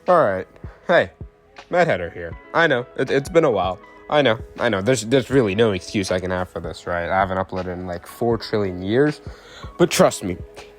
Alright. Hey, Madheader here. I know, it's been a while. I know. There's really no excuse I can have for this, right? I haven't uploaded in like 4 trillion years. But trust me,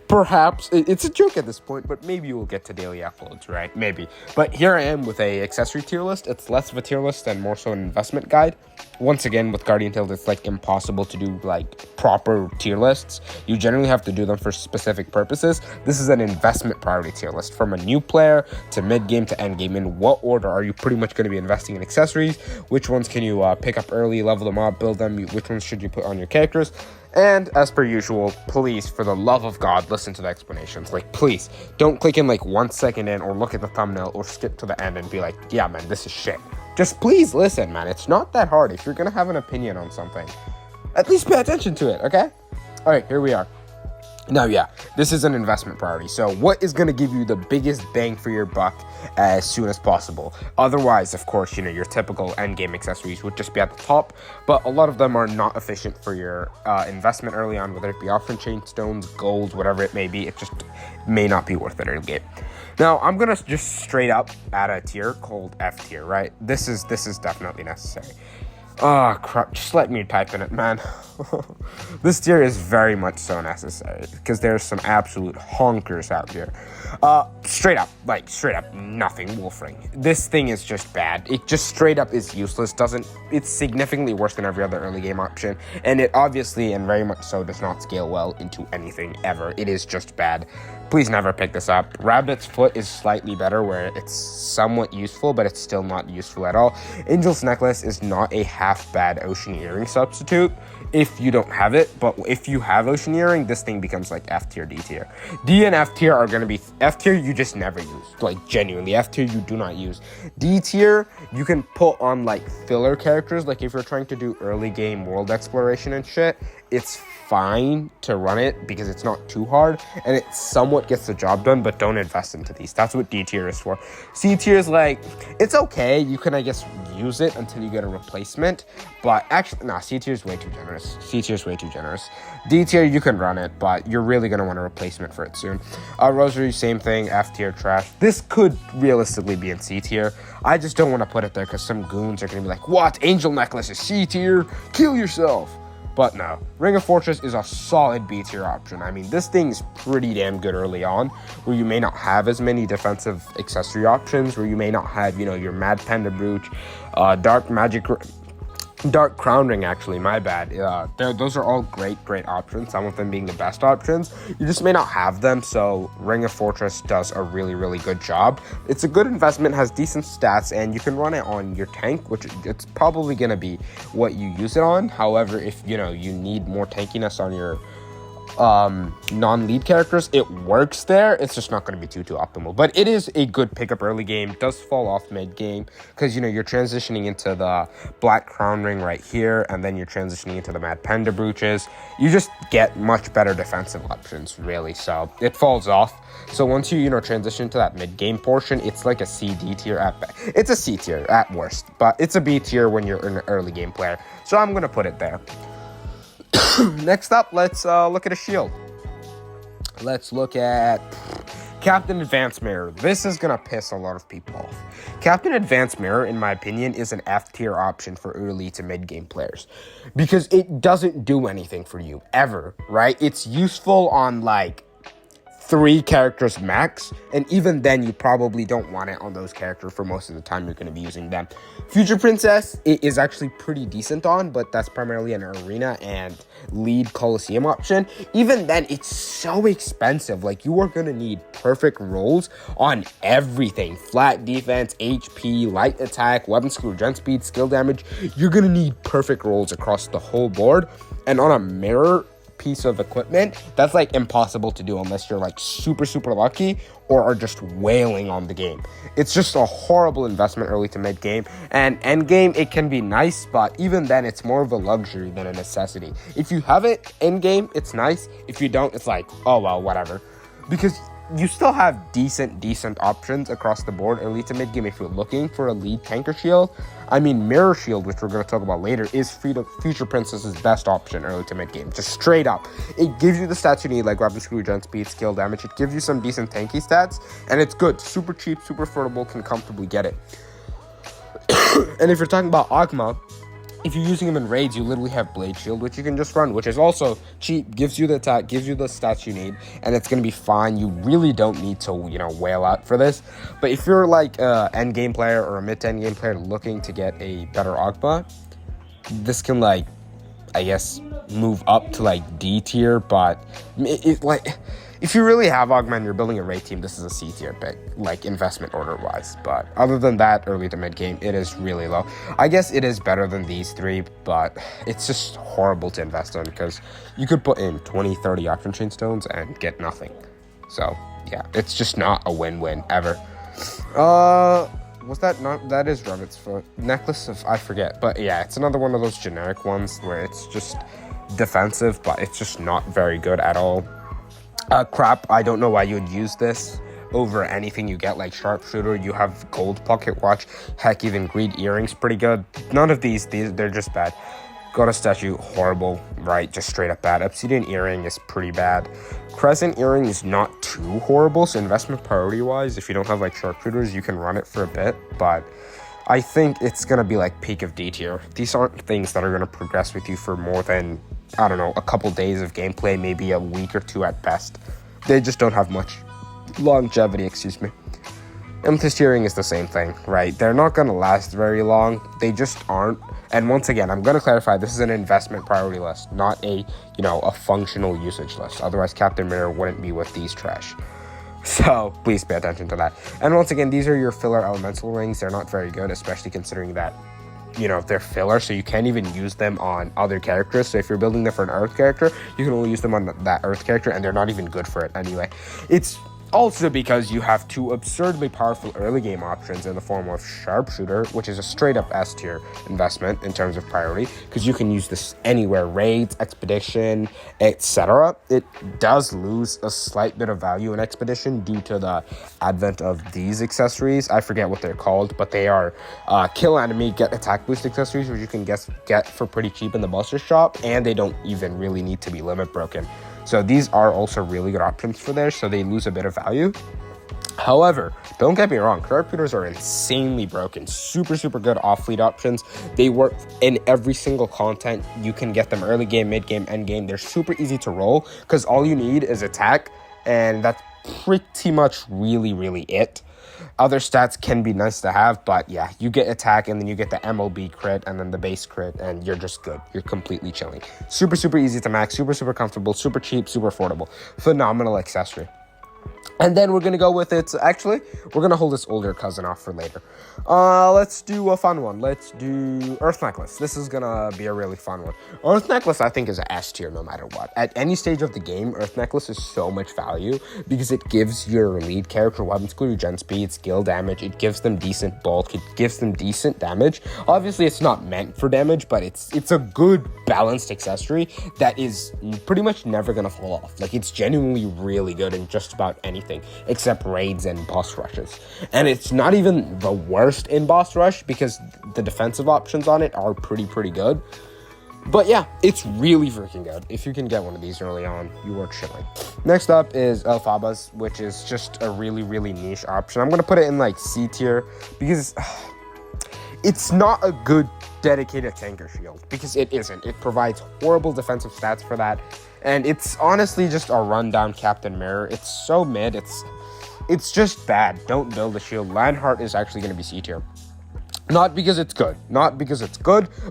perhaps, it's a joke at this point, but maybe we'll get to daily uploads, right? Maybe. But here I am with a accessory tier list. It's less of a tier list and more so an investment guide. Once again, with Guardian Tales, it's like impossible to do like proper tier lists. You generally have to do them for specific purposes. This is an investment priority tier list from a new player to mid-game to end-game. In what order are you pretty much going to be investing in accessories? Which ones can you pick up early, level them up, build them? Which ones should you put on your characters? And as per usual, please, for the love of God, listen to the explanations. Like, please, don't click in like 1 second in or look at the thumbnail or skip to the end and be like, yeah, man, this is shit. Just please listen, man. It's not that hard. If you're going to have an opinion on something, at least pay attention to it, okay? All right, here we are. Now, yeah, this is an investment priority. So what is going to give you the biggest bang for your buck as soon as possible? Otherwise, of course, your typical endgame accessories would just be at the top, but a lot of them are not efficient for your investment early on, whether it be offering chain stones, gold, whatever it may be. It just may not be worth it early game. Now, I'm going to just straight up add a tier called F tier, right? This is definitely necessary. Oh, crap. Just let me type in it, man. This tier is very much so necessary because there's some absolute honkers out here. Straight up, nothing wolf ring. This thing is just bad. It just straight up is useless. It's significantly worse than every other early game option. And it obviously and very much so does not scale well into anything ever. It is just bad. Please never pick this up. Rabbit's Foot is slightly better where it's somewhat useful, but it's still not useful at all. Angel's Necklace is not a half bad Ocean Earring substitute if you don't have it, but if you have Ocean Earring, this thing becomes like F tier, D tier. D and F tier are going to be F tier you just never use. Like genuinely, F tier you do not use. D tier you can put on like filler characters, like if you're trying to do early game world exploration and shit, it's fine to run it because it's not too hard and it somewhat gets the job done, but don't invest into these. That's what D tier is for. C tier is like, it's okay, you can I guess use it until you get a replacement, but actually C tier is way too generous. C tier is way too generous. D tier you can run it, but you're really going to want a replacement for it soon. Rosary, same thing. F tier, trash. This could realistically be in C tier. I just don't want to put it there because some goons are going to be like, what, Angel Necklace is C tier, kill yourself. But no, Ring of Fortress is a solid B tier option. I mean, this thing is pretty damn good early on, where you may not have as many defensive accessory options, where you may not have, your Mad Panda Brooch, Dark Crown Ring, actually, my bad. Those are all great options, some of them being the best options. You just may not have them, so Ring of Fortress does a really, really good job. It's a good investment, has decent stats, and you can run it on your tank, which it's probably going to be what you use it on. However, if, you need more tankiness on your non-lead characters, it works there. It's just not going to be too optimal, but it is a good pickup early game. It does fall off mid game because you're transitioning into the Black Crown Ring right here, and then you're transitioning into the Mad Panda Brooches. You just get much better defensive options, really, so it falls off. So once you transition to that mid game portion, it's like a C D tier at best. It's a C tier at worst, but it's a B tier when you're an early game player, so I'm going to put it there. Next up, let's look at a shield. Let's look at Captain Advanced Mirror. This is going to piss a lot of people off. Captain Advanced Mirror, in my opinion, is an F tier option for early to mid-game players because it doesn't do anything for you, ever, right? It's useful on, 3 characters max, and even then you probably don't want it on those characters for most of the time you're going to be using them. Future Princess, it is actually pretty decent on, but that's primarily an arena and lead Coliseum option. Even then, it's so expensive. You are going to need perfect rolls on everything. Flat defense, HP, light attack, weapon skill, regen speed, skill damage. You're going to need perfect rolls across the whole board, and on a mirror piece of equipment, that's impossible to do unless you're super lucky or are just wailing on the game. It's just a horrible investment early to mid game, and end game it can be nice, but even then it's more of a luxury than a necessity. If you have it end game, it's nice. If you don't, it's oh well, whatever, because you still have decent options across the board early to mid game if you're looking for a lead tanker shield. I mean, Mirror Shield, which we're going to talk about later, is Future Princess's best option early to mid game. Just straight up. It gives you the stats you need, like weapon screw, jump speed, skill damage. It gives you some decent tanky stats, and it's good. Super cheap, super affordable, can comfortably get it. And if you're talking about Ogma, if you're using him in raids, you literally have Blade Shield, which you can just run, which is also cheap, gives you the attack, gives you the stats you need, and it's going to be fine. You really don't need to, whale out for this. But if you're like an end game player or a mid to end game player looking to get a better Ogma, this can, like, I guess, move up to, like, D tier, but if you really have Ogma and you're building a raid team, this is a C tier pick, like investment order wise. But other than that, early to mid game, it is really low. I guess it is better than these three, but it's just horrible to invest in because you could put in 20, 30 Octane Chain Stones and get nothing. So yeah, it's just not a win-win ever. Was that not? That is Rabbit's Foot. Necklace of, I forget. But yeah, it's another one of those generic ones where it's just defensive, but it's just not very good at all. Crap, I don't know why you would use this over anything you get, like Sharpshooter. You have Gold Pocket Watch. Heck, even Greed Earrings, pretty good. None of these, they're just bad. Goddess Statue, horrible, right? Just straight up bad. Obsidian Earring is pretty bad. Crescent Earring is not too horrible, so investment priority-wise, if you don't have, like, Sharpshooters, you can run it for a bit, but I think it's going to be, like, peak of D tier. These aren't things that are going to progress with you for more than, I don't know, a couple days of gameplay, maybe a week or two at best. They just don't have much longevity, excuse me. Amethyst Earring is the same thing, right? They're not going to last very long. They just aren't. And once again, I'm going to clarify, this is an investment priority list, not a, a functional usage list. Otherwise, Captain Mirror wouldn't be with these trash. So please pay attention to that. And once again, these are your filler elemental rings. They're not very good, especially considering that, they're filler, so you can't even use them on other characters. So if you're building them for an Earth character, you can only use them on that Earth character, and they're not even good for it anyway. It's also because you have two absurdly powerful early game options in the form of Sharpshooter, which is a straight up S tier investment in terms of priority, because you can use this anywhere, raids, expedition, etc. It does lose a slight bit of value in expedition due to the advent of these accessories. I forget what they're called, but they are kill enemy, get attack boost accessories, which you can get for pretty cheap in the Buster Shop, and they don't even really need to be limit broken. So these are also really good options for there, so they lose a bit of value. However, don't get me wrong, Sharpshooters are insanely broken. Super, super good off-fleet options. They work in every single content. You can get them early game, mid game, end game. They're super easy to roll because all you need is attack, and that's pretty much really, really it. Other stats can be nice to have, but yeah, you get attack and then you get the MLB crit and then the base crit, and you're just good. You're completely chilling. Super, super easy to max, super, super comfortable, super cheap, super affordable. Phenomenal accessory. And then we're going to go with it. Actually, we're going to hold this older cousin off for later. Let's do a fun one. Let's do Earth Necklace. This is going to be a really fun one. Earth Necklace, I think, is an S tier no matter what. At any stage of the game, Earth Necklace is so much value because it gives your lead character weapon skill, regen speed, skill damage. It gives them decent bulk. It gives them decent damage. Obviously, it's not meant for damage, but it's a good balanced accessory that is pretty much never going to fall off. Like, it's genuinely really good in just about anything except raids and boss rushes. And it's not even the worst in boss rush because the defensive options on it are pretty good. But yeah, it's really freaking good. If you can get one of these early on, you are chilling. Next up is Elphabas, which is just a really, really niche option. I'm going to put it in like C tier because it's not a good dedicated tanker shield because it isn't. It provides horrible defensive stats for that. And it's honestly just a rundown Captain Mirror. It's so mid. It's just bad. Don't build a shield. Lionheart is actually going to be C tier. Not because it's good,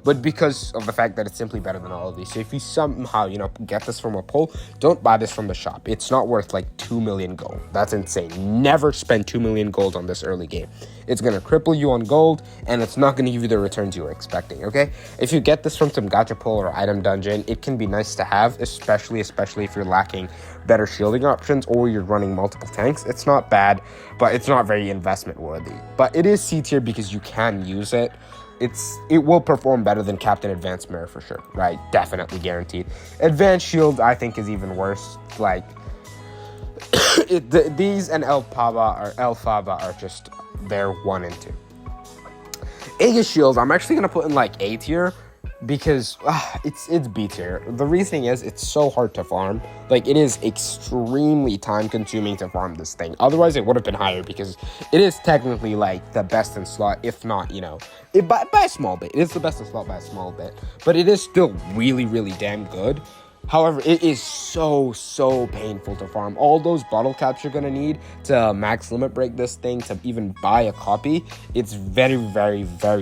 but because of the fact that it's simply better than all of these. So if you somehow, get this from a pull, don't buy this from the shop. It's not worth like 2 million gold. That's insane. Never spend 2 million gold on this early game. It's going to cripple you on gold, and it's not going to give you the returns you were expecting, okay? If you get this from some gacha pull or item dungeon, it can be nice to have, especially if you're lacking better shielding options or you're running multiple tanks. It's not bad, but it's not very investment worthy. But it is C tier because you can use it. It will perform better than Captain Advanced Mirror for sure, right? Definitely guaranteed. Advanced Shield, I think, is even worse. Like, These and Elphaba are just, they're 1 and 2. Aegis Shields, I'm actually going to put in like A tier because it's B tier. The reasoning is it's so hard to farm. Like, it is extremely time consuming to farm this thing. Otherwise, it would have been higher because it is technically like the best in slot, if not, by a small bit. It is the best in slot by a small bit, but it is still really, really damn good. However, it is so painful to farm. All those bottle caps you're going to need to max limit break this thing, to even buy a copy, it's very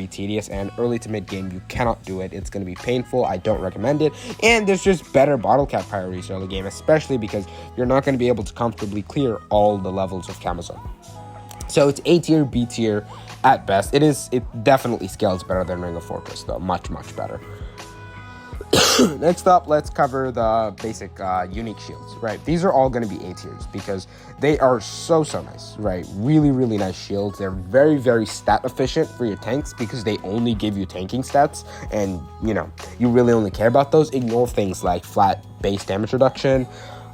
tedious, and early to mid game, you cannot do it. It's going to be painful. I don't recommend it. And there's just better bottle cap priorities early game, especially because you're not going to be able to comfortably clear all the levels of Camazon. So it's A tier, B tier at best. It definitely scales better than Ring of Fortress, though. Much better. Next up, let's cover the basic unique shields, right? These are all going to be A tiers because they are so nice, right? Really nice shields. They're very stat efficient for your tanks because they only give you tanking stats, and you really only care about those. Ignore things like flat base damage reduction.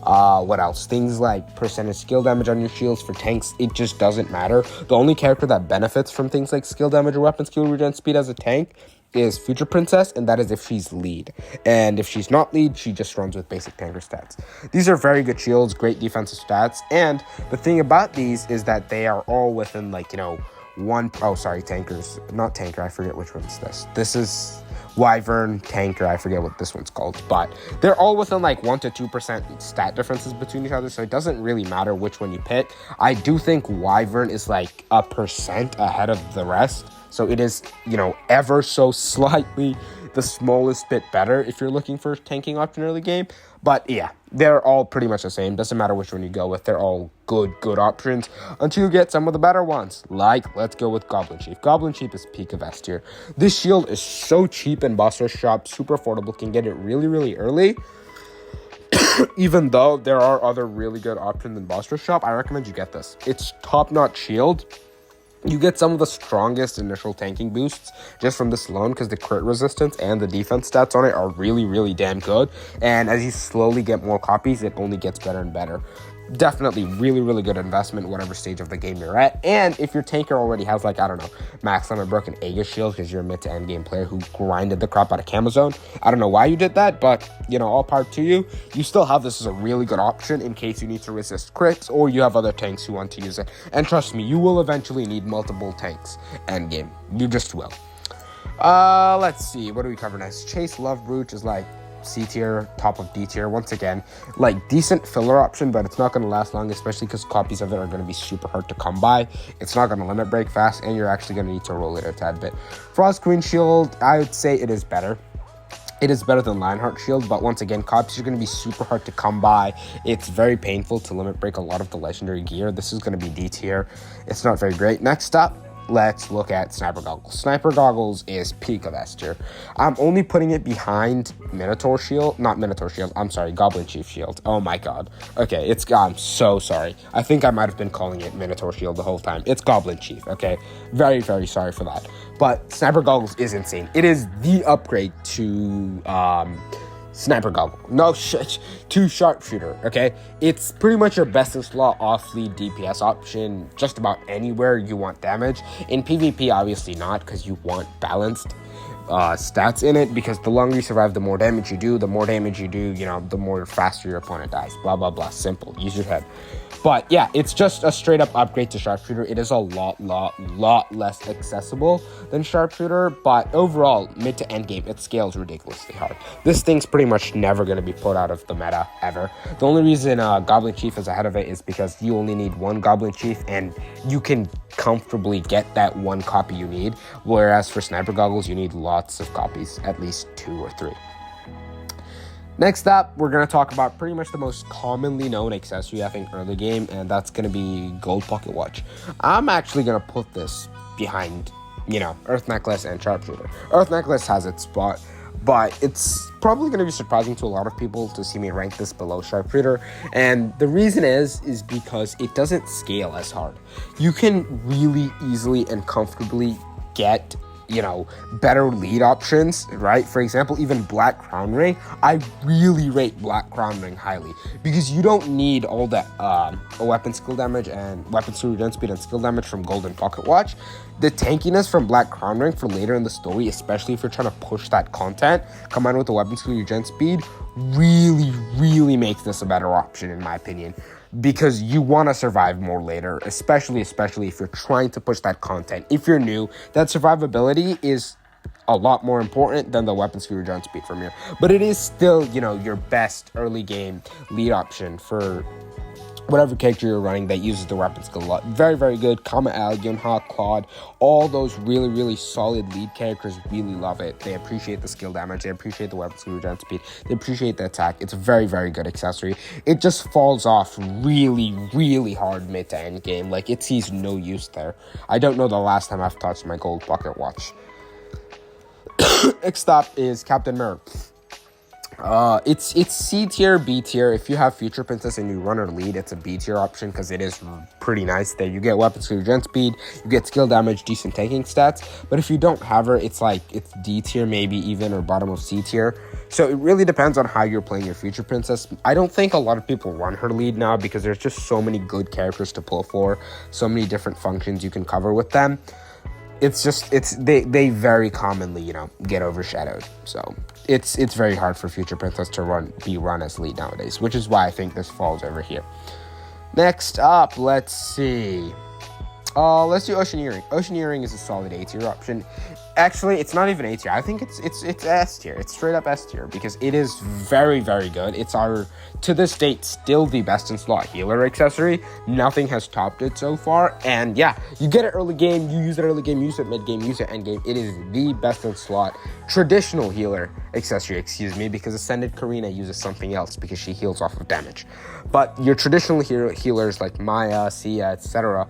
What else? Things like percentage skill damage on your shields for tanks, it just doesn't matter. The only character that benefits from things like skill damage or weapon skill regen speed as a tank is Future Princess, and that is if she's lead. And if she's not lead, she just runs with basic tanker stats. These are very good shields, great defensive stats, and the thing about these is that they are all within tankers, not tanker, I forget which one's this. This is Wyvern, tanker, I forget what this one's called, but they're all within 1 to 2% stat differences between each other, so it doesn't really matter which one you pick. I do think Wyvern is 1% ahead of the rest, so it is, ever so slightly the smallest bit better if you're looking for a tanking option early game. But yeah, they're all pretty much the same. Doesn't matter which one you go with. They're all good options until you get some of the better ones. Let's go with Goblin Chief. Goblin Chief is peak of S tier. This shield is so cheap in Boss Rush Shop, super affordable, can get it really early. Even though there are other really good options in Boss Rush Shop, I recommend you get this. It's top-notch shield. You get some of the strongest initial tanking boosts just from this alone because the crit resistance and the defense stats on it are really damn good. And as you slowly get more copies, it only gets better and better. Definitely really good investment whatever stage of the game you're at. And if your tanker already has max limit broken Aegis shield because you're a mid to end game player who grinded the crap out of Camazon, I don't know why you did that, but all power to you. You still have this as a really good option in case you need to resist crits or you have other tanks who want to use it. And trust me, you will eventually need multiple tanks end game. You just will. Let's see, what do we cover next? Chase Love Brooch is C tier, top of D tier. Once again, decent filler option, but it's not going to last long, especially because copies of it are going to be super hard to come by. It's not going to limit break fast, and you're actually going to need to roll it a tad bit. Frost Queen Shield, I would say it is better. It is better than Lionheart Shield, but once again, copies are going to be super hard to come by. It's very painful to limit break a lot of the legendary gear. This is going to be D tier. It's not very great. Next up, let's look at Sniper Goggles. Sniper Goggles is peak of S tier. I'm only putting it behind Minotaur Shield. Not Minotaur Shield. I'm sorry, Goblin Chief Shield. Oh my god. Okay, I'm so sorry. I think I might have been calling it Minotaur Shield the whole time. It's Goblin Chief, okay? Very sorry for that. But Sniper Goggles is insane. It is the upgrade to Sniper Goggle. To Sharpshooter, okay? It's pretty much your best in slot off-lead DPS option just about anywhere you want damage. In PvP, obviously not, because you want balanced stats in it, because the longer you survive, the more damage you do. The more damage you do, the more faster your opponent dies. Blah. Simple. Use your head. But yeah, it's just a straight up upgrade to Sharpshooter. It is a lot less accessible than Sharpshooter, but overall, mid to end game, it scales ridiculously hard. This thing's pretty much never going to be put out of the meta, ever. The only reason Goblin Chief is ahead of it is because you only need one Goblin Chief, and you can comfortably get that one copy you need, whereas for Sniper Goggles, you need lots of copies, at least 2 or 3. Next up, we're going to talk about pretty much the most commonly known accessory, I think, early game, and that's going to be Gold Pocket Watch. I'm actually going to put this behind, Earth Necklace and Sharpshooter. Earth Necklace has its spot, but it's probably going to be surprising to a lot of people to see me rank this below Sharpshooter, and the reason is because it doesn't scale as hard. You can really easily and comfortably get better lead options, right? For example, even Black Crown Ring. I really rate Black Crown Ring highly because you don't need all that weapon skill damage and weapon skill regen speed and skill damage from Golden Pocket Watch. The tankiness from Black Crown Ring for later in the story, especially if you're trying to push that content, combined with the weapon skill regen speed, really makes this a better option in my opinion. Because you want to survive more later, especially if you're trying to push that content. If you're new, that survivability is a lot more important than the weapon skill regen speed from here. But it is still, your best early game lead option for whatever character you're running that uses the weapon skill a lot. Very good. Kama Al, Yunha, Claude, all those really solid lead characters really love it. They appreciate the skill damage. They appreciate the weapon skill regen speed. They appreciate the attack. It's a very good accessory. It just falls off really hard mid to end game. Like, it sees no use there. I don't know the last time I've touched my gold pocket watch. Next up is Captain Mirror. It's C tier, B tier. If you have Future Princess and you run her lead, it's a B tier option because it is pretty nice there. You get weapon skill regen speed, you get skill damage, decent tanking stats. But if you don't have her, it's D tier maybe even, or bottom of C tier. So it really depends on how you're playing your Future Princess. I don't think a lot of people run her lead now because there's just so many good characters to pull for, so many different functions you can cover with them. They very commonly, get overshadowed. So it's very hard for Future Princess to be run as lead nowadays, which is why I think this falls over here. Next up, let's see. Let's do Ocean Earring. Ocean Earring is a solid A tier option. Actually, it's not even A tier. I think it's S tier. It's straight up S tier because it is very good. It's to this date, still the best in slot healer accessory. Nothing has topped it so far. And yeah, you get it early game, you use it early game, use it mid game, use it end game. It is the best in slot traditional healer accessory, because Ascended Karina uses something else because she heals off of damage. But your traditional healers like Maya, Sia, etc.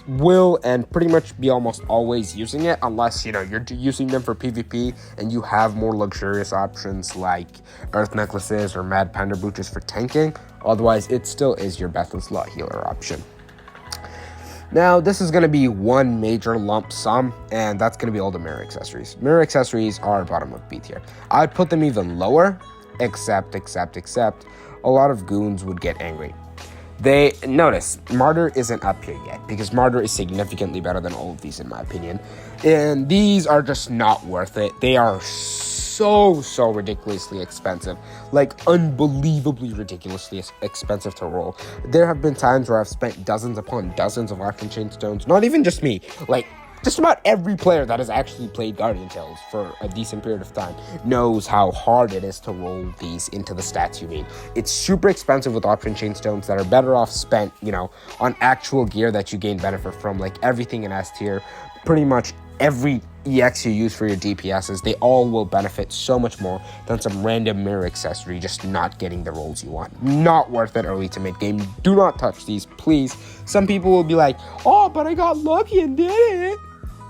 will and pretty much be almost always using it unless, you're using them for PvP and you have more luxurious options like Earth Necklaces or Mad Panda Booches for tanking. Otherwise, it still is your best in slot healer option. Now, this is going to be one major lump sum, and that's going to be all the mirror accessories. Mirror accessories are bottom of B tier. I'd put them even lower, except a lot of goons would get angry. They notice Martyr isn't up here yet because Martyr is significantly better than all of these in my opinion, and these are just not worth it. They are so ridiculously expensive, like unbelievably ridiculously expensive to roll. There have been times where I've spent dozens upon dozens of Life and Chain Stones. Not even just me, like just about every player that has actually played Guardian Tales for a decent period of time knows how hard it is to roll these into the stats you need. It's super expensive with Option Chain Stones that are better off spent, on actual gear that you gain benefit from, like everything in S tier. Pretty much every EX you use for your DPSs, they all will benefit so much more than some random mirror accessory just not getting the rolls you want. Not worth it early to mid game. Do not touch these, please. Some people will be like, oh, but I got lucky and did it.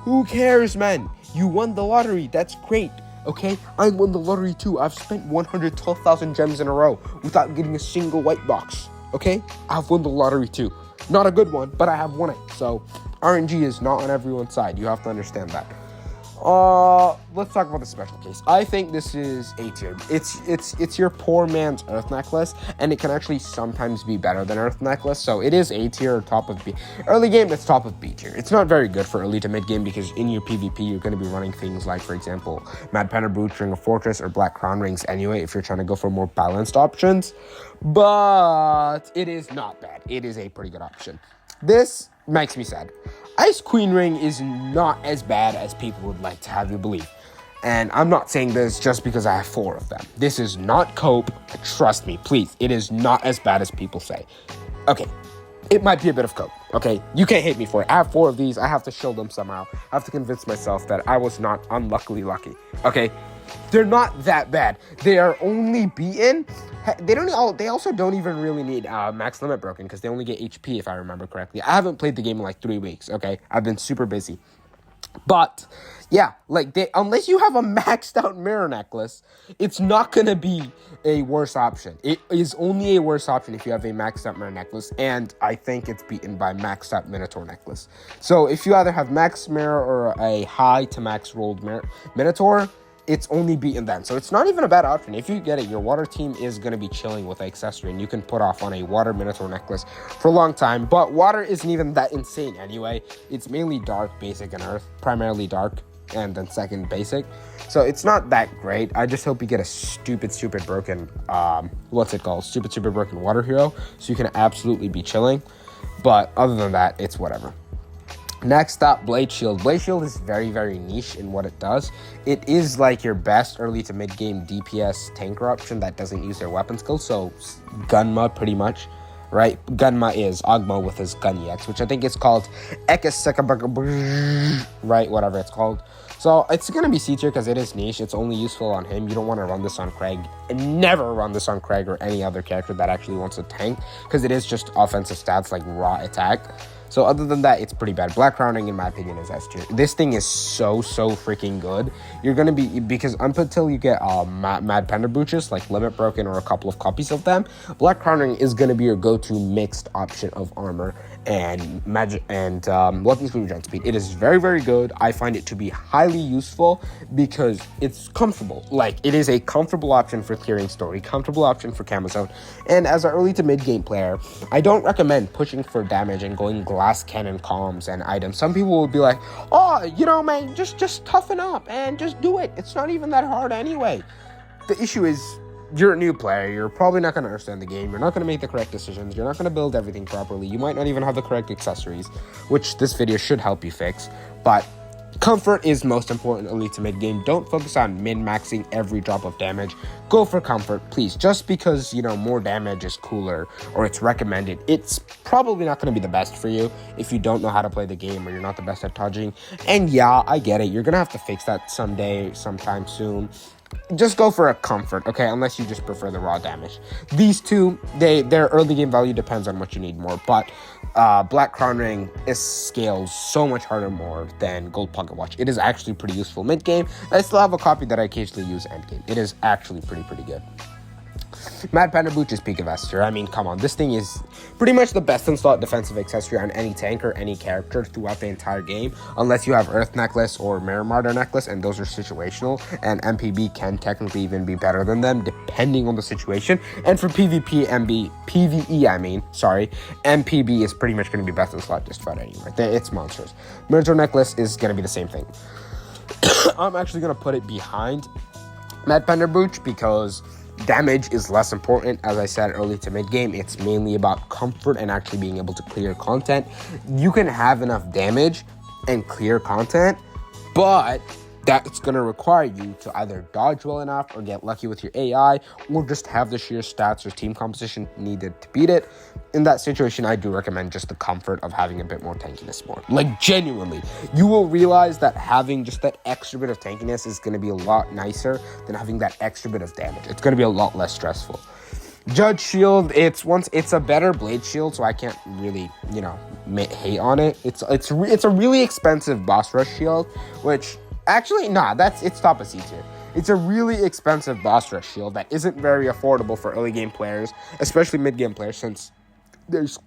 Who cares, man? You won the lottery. That's great. Okay? I won the lottery too. I've spent 112,000 gems in a row without getting a single white box. Okay? I've won the lottery too. Not a good one, but I have won it. So RNG is not on everyone's side. You have to understand that. Let's talk about the special case. I think this is A tier. It's your poor man's Earth Necklace, and it can actually sometimes be better than Earth Necklace. So it is A tier or top of B. Early game, it's top of B tier. It's not very good for early to mid game because in your PvP, you're going to be running things like, for example, Mad Panda Brooch, Ring of Fortress, or Black Crown Rings anyway, if you're trying to go for more balanced options. But it is not bad. It is a pretty good option. This makes me sad. Ice Queen Ring is not as bad as people would like to have you believe. And I'm not saying this just because I have 4 of them. This is not cope. Trust me, please. It is not as bad as people say. Okay, it might be a bit of cope. Okay, you can't hate me for it. I have 4 of these. I have to show them somehow. I have to convince myself that I was not unluckily lucky. Okay, they're not that bad. They are only beaten. They also don't even really need max limit broken because they only get HP if I remember correctly. I haven't played the game in like 3 weeks. Okay, I've been super busy. But yeah, like unless you have a maxed out mirror necklace, it's not gonna be a worse option. It is only a worse option if you have a maxed out mirror necklace, and I think it's beaten by maxed out Minotaur necklace. So if you either have max mirror or a high to max rolled Minotaur, it's only beaten then. So it's not even a bad option. If you get it, your water team is going to be chilling with Accessory, and you can put off on a water Minotaur necklace for a long time. But water isn't even that insane anyway. It's mainly dark, basic, and earth. Primarily dark, and then second basic. So it's not that great. I just hope you get a stupid broken, stupid broken water hero, so you can absolutely be chilling. But other than that, it's whatever. Next up, Blade Shield. Blade Shield is very, very niche in what it does. It is like your best early to mid-game DPS tanker option that doesn't use their weapon skill, so Gunma pretty much, right? Gunma is Ogma with his Gun EX, which I think is called right? Whatever it's called. So it's going to be C tier because it is niche. It's only useful on him. You don't want to run this on Craig. And never run this on Craig or any other character that actually wants to tank, because it is just offensive stats like raw attack. So other than that, it's pretty bad. Black Crowning, in my opinion, is S tier. This thing is so freaking good. You're going to be, because up until you get Mad Panda Booches, like Limit Broken or a couple of copies of them, Black Crowning is going to be your go-to mixed option of armor and magic and weapon speed, regen speed. It is very, very good. I find it to be highly useful because it's comfortable. Like, it is a comfortable option for clearing story, comfortable option for camo zone. And as an early to mid game player, I don't recommend pushing for damage and going glass cannon comms and items. Some people will be like, oh, you know, man, just toughen up and just do it. It's not even that hard anyway. The issue is, you're a new player, you're probably not going to understand the game, you're not going to make the correct decisions, you're not going to build everything properly, you might not even have the correct accessories, which this video should help you fix. But comfort is most important early to mid game. Don't focus on min-maxing every drop of damage. Go for comfort, please. Just because, you know, more damage is cooler or it's recommended, it's probably not going to be the best for you if you don't know how to play the game or you're not the best at dodging. And yeah, I get it, you're going to have to fix that someday, sometime soon. Just go for a comfort, okay? Unless you just prefer the raw damage. These two, their early game value depends on what you need more. But Black Crown Ring scales so much harder more than Gold Pocket Watch. It is actually pretty useful mid game. I still have a copy that I occasionally use end game. It is actually pretty good. Mad Panda Booch is peak of S tier. I mean, come on, this thing is pretty much the best installed defensive accessory on any tank or any character throughout the entire game, unless you have Earth Necklace or Mirror Martyr Necklace, and those are situational, and MPB can technically even be better than them, depending on the situation. And for PvP, MPB is pretty much going to be best in slot just about anywhere. It's monsters. Minotaur Necklace is going to be the same thing. I'm actually going to put it behind Mad Panda Booch because damage is less important. As I said, early to mid game, it's mainly about comfort and actually being able to clear content. You can have enough damage and clear content, but that's going to require you to either dodge well enough or get lucky with your AI or just have the sheer stats or team composition needed to beat it. In that situation, I do recommend just the comfort of having a bit more tankiness more. Like, genuinely, you will realize that having just that extra bit of tankiness is going to be a lot nicer than having that extra bit of damage. It's going to be a lot less stressful. Judge Shield, it's a better Blade Shield, so I can't really, you know, hate on it. It's a really expensive boss rush shield, which actually, nah, it's top of C tier. It's a really expensive boss rush shield that isn't very affordable for early game players, especially mid game players, since there's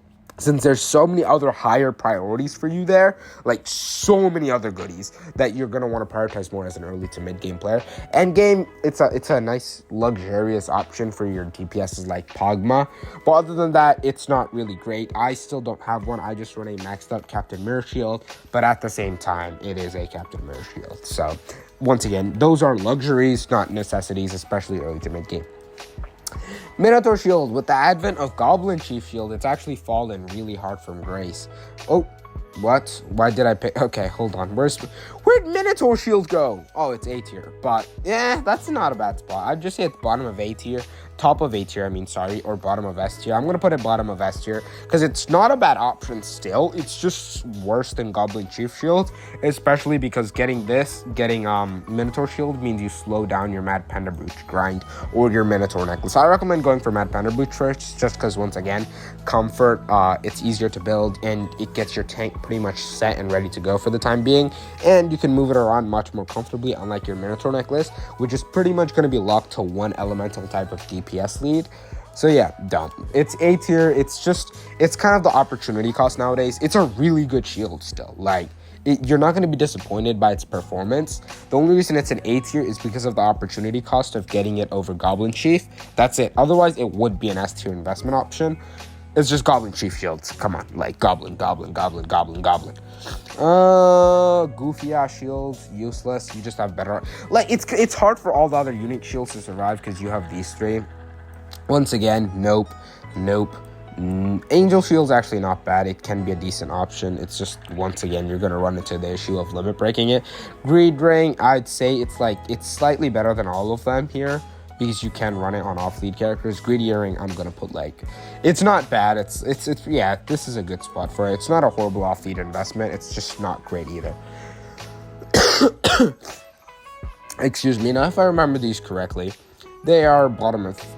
so many other higher priorities for you there, like so many other goodies that you're going to want to prioritize more as an early to mid game player. End game, it's a nice luxurious option for your DPSs like Pogma, but other than that, it's not really great. I still don't have one. I just run a maxed up Captain Mirror Shield, but at the same time, it is a Captain Mirror Shield. So once again, those are luxuries, not necessities, especially early to mid game. Minotaur Shield, with the advent of Goblin Chief Shield, it's actually fallen really hard from grace. Oh, what? Why did I pick? Okay, hold on. Where'd Minotaur Shield go? Oh, it's A tier. But, yeah, that's not a bad spot. I'd just say it's bottom of A tier. Top of A tier, or bottom of S tier. I'm going to put it bottom of S tier because it's not a bad option still. It's just worse than Goblin Chief Shield, especially because getting Minotaur Shield means you slow down your Mad Panda Booch grind or your Minotaur Necklace. I recommend going for Mad Panda Booch first, just because, once again, comfort, it's easier to build, and it gets your tank pretty much set and ready to go for the time being, and you can move it around much more comfortably, unlike your Minotaur necklace, which is pretty much going to be locked to one elemental type of DPS lead. So yeah, don't. It's A tier. It's kind of the opportunity cost nowadays. It's a really good shield still. Like, you're not going to be disappointed by its performance. The only reason it's an A tier is because of the opportunity cost of getting it over Goblin Chief. That's it. Otherwise, it would be an S tier investment option. It's just Goblin Chief shields. Come on, like Goblin. Goofy ass shields, useless. You just have better. Like, it's hard for all the other unique shields to survive because you have these three. Once again, nope. Angel Shield's actually not bad. It can be a decent option. It's just, once again, you're going to run into the issue of limit breaking it. Greed Ring, I'd say it's slightly better than all of them here because you can run it on off-lead characters. Greedy Earring, I'm going to put, like, it's not bad. Yeah, this is a good spot for it. It's not a horrible off-lead investment. It's just not great either. Excuse me. Now, if I remember these correctly, they are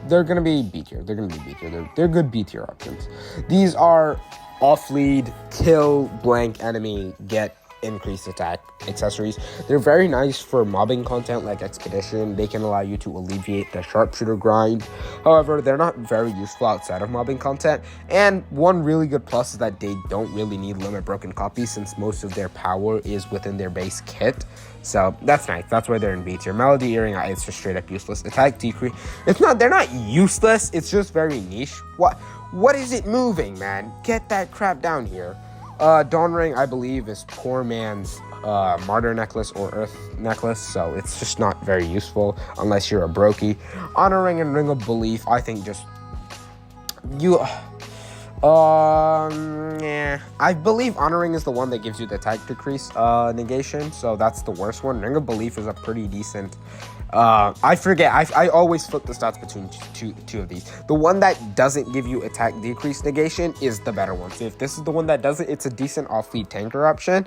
they're going to be B tier. They're good B tier options. These are off-lead, kill, blank enemy, get increased attack accessories. They're very nice for mobbing content like Expedition. They can allow you to alleviate the sharpshooter grind. However, they're not very useful outside of mobbing content. And one really good plus is that they don't really need limit broken copies since most of their power is within their base kit. So that's nice. That's why they're in B tier. Melody Earring, it's just straight up useless. Attack decrease. They're not useless. It's just very niche. What is it moving, man? Get that crap down here. Dawn Ring, I believe, is poor man's Martyr necklace or Earth necklace, so it's just not very useful unless you're a brokey. Honor Ring and Ring of Belief, I think just yeah. I believe Honor Ring is the one that gives you the attack decrease negation, so that's the worst one. Ring of Belief is a pretty decent. I forget. I always flip the stats between two of these. The one that doesn't give you attack decrease negation is the better one. So if this is the one that does it, it's a decent off-lead tanker option.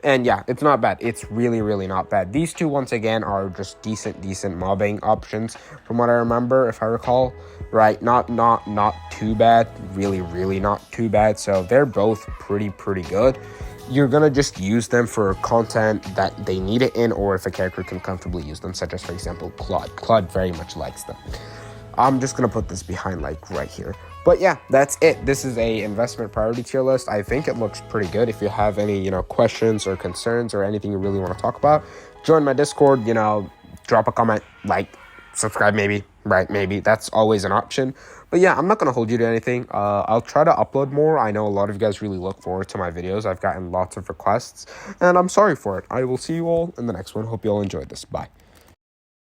And yeah, it's not bad. It's really, really not bad. These two, once again, are just decent mobbing options from what I remember, if I recall. Right? Not too bad. Really not too bad. So they're both pretty good. You're going to just use them for content that they need it in, or if a character can comfortably use them, such as, for example, Claude. Claude very much likes them. I'm just going to put this behind, like, right here. But yeah, that's it. This is a investment priority tier list. I think it looks pretty good. If you have any, questions or concerns or anything you really want to talk about, join my Discord, drop a comment, like, subscribe maybe, right? Maybe. That's always an option. But yeah, I'm not going to hold you to anything. I'll try to upload more. I know a lot of you guys really look forward to my videos. I've gotten lots of requests, and I'm sorry for it. I will see you all in the next one. Hope you all enjoyed this. Bye.